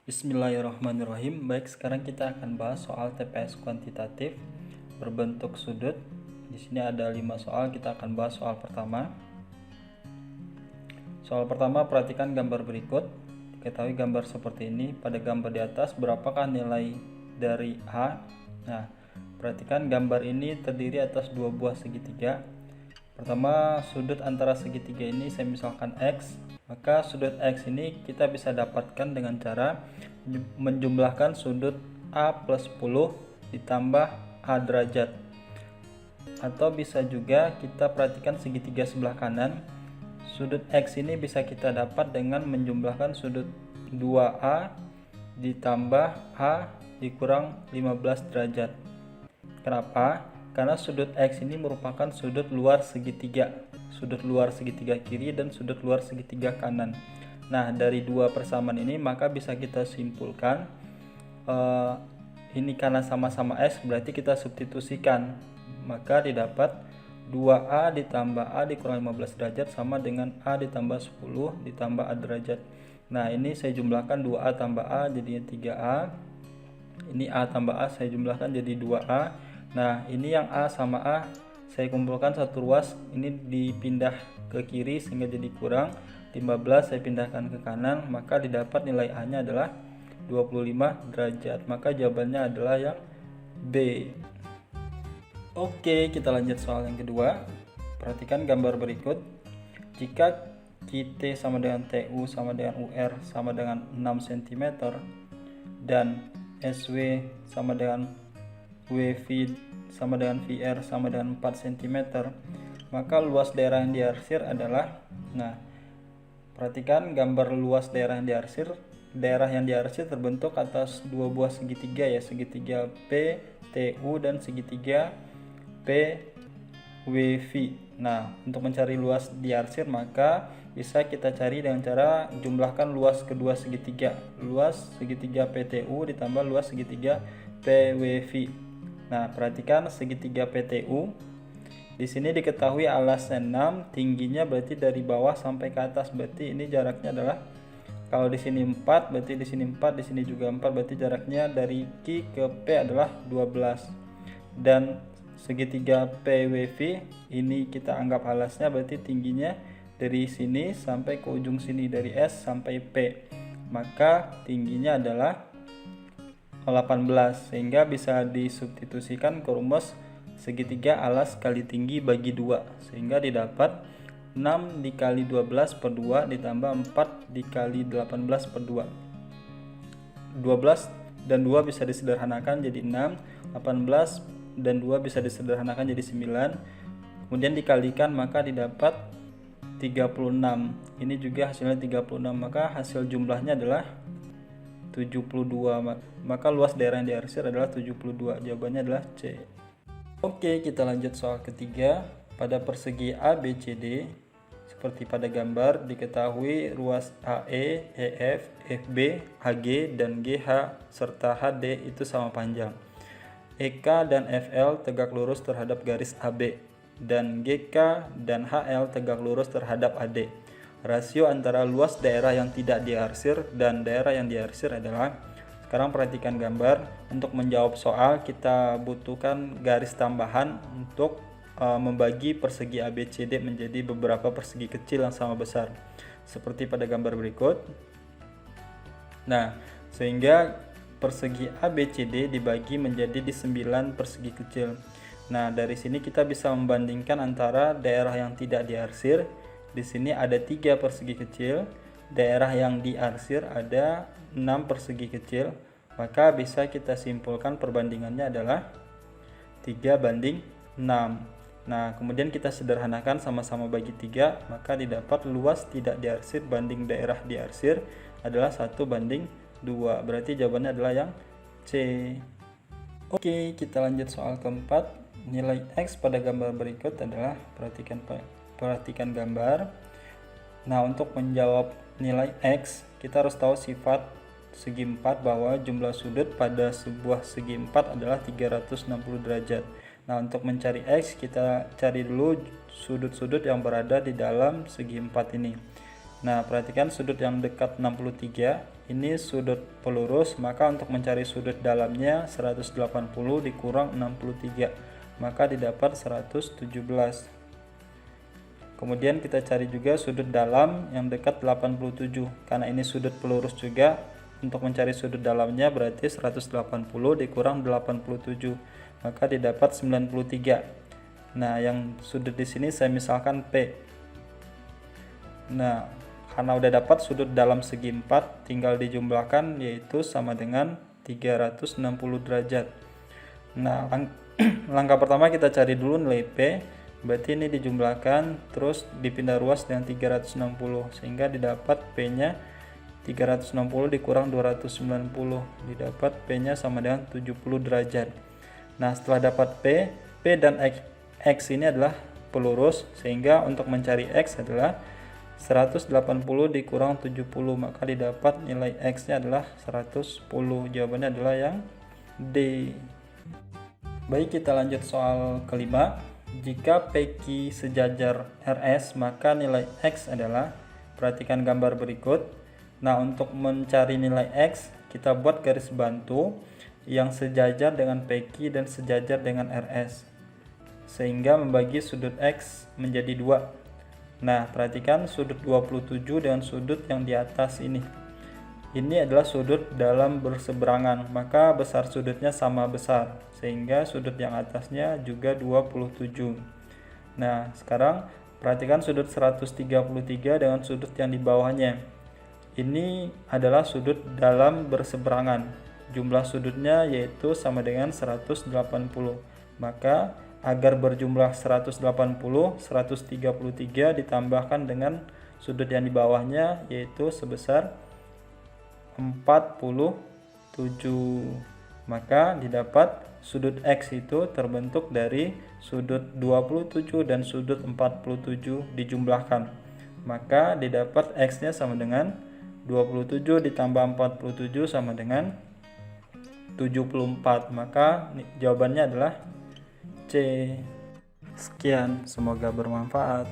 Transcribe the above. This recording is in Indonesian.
Bismillahirrahmanirrahim. Baik, sekarang kita akan bahas soal TPS kuantitatif berbentuk sudut. Di sini ada 5 soal, kita akan bahas soal pertama. Soal pertama, perhatikan gambar berikut. Diketahui gambar seperti ini. Pada gambar di atas, berapakah nilai dari A? Nah, perhatikan gambar ini terdiri atas dua buah segitiga. Pertama, sudut antara segitiga ini saya misalkan X. Maka sudut X ini kita bisa dapatkan dengan cara menjumlahkan sudut A plus 10 ditambah A derajat. Atau bisa juga kita perhatikan segitiga sebelah kanan. Sudut X ini bisa kita dapat dengan menjumlahkan sudut 2A ditambah A dikurang 15 derajat. Kenapa? Karena sudut X ini merupakan sudut luar segitiga. Sudut luar segitiga kiri dan sudut luar segitiga kanan. Nah, dari dua persamaan ini maka bisa kita simpulkan ini karena sama-sama X berarti kita substitusikan. Maka didapat 2A ditambah A dikurang 15 derajat sama dengan A ditambah 10 ditambah A derajat. Nah, ini saya jumlahkan 2A tambah A jadinya 3A. Ini A tambah A saya jumlahkan jadi 2A. Nah, ini yang A sama A saya kumpulkan satu ruas, ini dipindah ke kiri sehingga jadi kurang 15, saya pindahkan ke kanan, maka didapat nilai A nya adalah 25 derajat. Maka jawabannya adalah yang B. Oke, kita lanjut soal yang kedua. Perhatikan gambar berikut. Jika QT sama dengan TU sama dengan UR sama dengan 6 cm dan SW sama dengan WV sama dengan VR sama dengan 4 cm, maka luas daerah yang diarsir adalah, nah, perhatikan gambar luas daerah yang diarsir. Daerah yang diarsir terbentuk atas dua buah segitiga ya, segitiga PTU dan segitiga PWV. Nah, untuk mencari luas diarsir maka bisa kita cari dengan cara jumlahkan luas kedua segitiga. Luas segitiga PTU ditambah luas segitiga PWV. Nah, perhatikan segitiga PTU. Di sini diketahui alasnya 6, tingginya berarti dari bawah sampai ke atas. Berarti ini jaraknya adalah, kalau di sini 4, berarti di sini 4, di sini juga 4, berarti jaraknya dari Q ke P adalah 12. Dan segitiga PWV ini kita anggap alasnya, berarti tingginya dari sini sampai ke ujung sini, dari S sampai P. Maka tingginya adalah 18, sehingga bisa disubstitusikan ke rumus segitiga alas kali tinggi bagi 2, sehingga didapat 6 dikali 12 per 2 ditambah 4 dikali 18 per 2. 12 dan 2 bisa disederhanakan jadi 6, 18 dan 2 bisa disederhanakan jadi 9, kemudian dikalikan maka didapat 36. Ini juga hasilnya 36, maka hasil jumlahnya adalah 72. Maka luas daerah yang diarsir adalah 72. Jawabannya adalah C. Oke, kita lanjut soal ketiga. Pada persegi ABCD seperti pada gambar diketahui ruas AE, EF, FB, HG dan GH serta HD itu sama panjang. EK dan FL tegak lurus terhadap garis AB dan GK dan HL tegak lurus terhadap AD. Rasio antara luas daerah yang tidak diarsir dan daerah yang diarsir adalah, sekarang perhatikan gambar. Untuk menjawab soal kita butuhkan garis tambahan untuk membagi persegi ABCD menjadi beberapa persegi kecil yang sama besar seperti pada gambar berikut. Nah, sehingga persegi ABCD dibagi menjadi di 9 persegi kecil. Nah, dari sini kita bisa membandingkan antara daerah yang tidak diarsir. Di sini ada 3 persegi kecil, daerah yang diarsir ada 6 persegi kecil, maka bisa kita simpulkan perbandingannya adalah 3:6. Nah, kemudian kita sederhanakan sama-sama bagi 3, maka didapat luas tidak diarsir banding daerah diarsir adalah 1:2. Berarti jawabannya adalah yang C. Oke, kita lanjut soal keempat. Nilai X pada gambar berikut adalah, perhatikan gambar. Nah, untuk menjawab nilai X kita harus tahu sifat segi 4, bahwa jumlah sudut pada sebuah segi 4 adalah 360 derajat. Nah, untuk mencari X kita cari dulu sudut-sudut yang berada di dalam segi 4 ini. Nah, perhatikan sudut yang dekat 63 ini sudut pelurus, maka untuk mencari sudut dalamnya 180 dikurang 63, maka didapat 117. Kemudian kita cari juga sudut dalam yang dekat 87, karena ini sudut pelurus juga. Untuk mencari sudut dalamnya berarti 180 dikurang 87, maka didapat 93. Nah, yang sudut di sini saya misalkan P. Nah, karena udah dapat sudut dalam segi 4, tinggal dijumlahkan, yaitu sama dengan 360 derajat. Nah, langkah pertama kita cari dulu nilai P. Berarti ini dijumlahkan terus dipindah ruas dengan 360, sehingga didapat P-nya 360 dikurang 290, didapat P-nya sama dengan 70 derajat. Nah, setelah dapat P dan X ini adalah pelurus, sehingga untuk mencari X adalah 180 dikurang 70, maka didapat nilai X-nya adalah 110. Jawabannya adalah yang D. Baik, kita lanjut soal kelima. Jika PQ sejajar RS, maka nilai X adalah, perhatikan gambar berikut. Nah, untuk mencari nilai X, kita buat garis bantu yang sejajar dengan PQ dan sejajar dengan RS, sehingga membagi sudut X menjadi 2. Nah, perhatikan sudut 27 dengan sudut yang di atas ini. Ini adalah sudut dalam berseberangan, maka besar sudutnya sama besar, sehingga sudut yang atasnya juga 27. Nah, sekarang perhatikan sudut 133 dengan sudut yang di bawahnya. Ini adalah sudut dalam berseberangan. Jumlah sudutnya yaitu sama dengan 180. Maka agar berjumlah 180, 133 ditambahkan dengan sudut yang di bawahnya yaitu sebesar 47. Maka didapat sudut X itu terbentuk dari sudut 27 dan sudut 47 dijumlahkan. Maka didapat X-nya sama dengan 27 ditambah 47 sama dengan 74. Maka jawabannya adalah C. Sekian, semoga bermanfaat.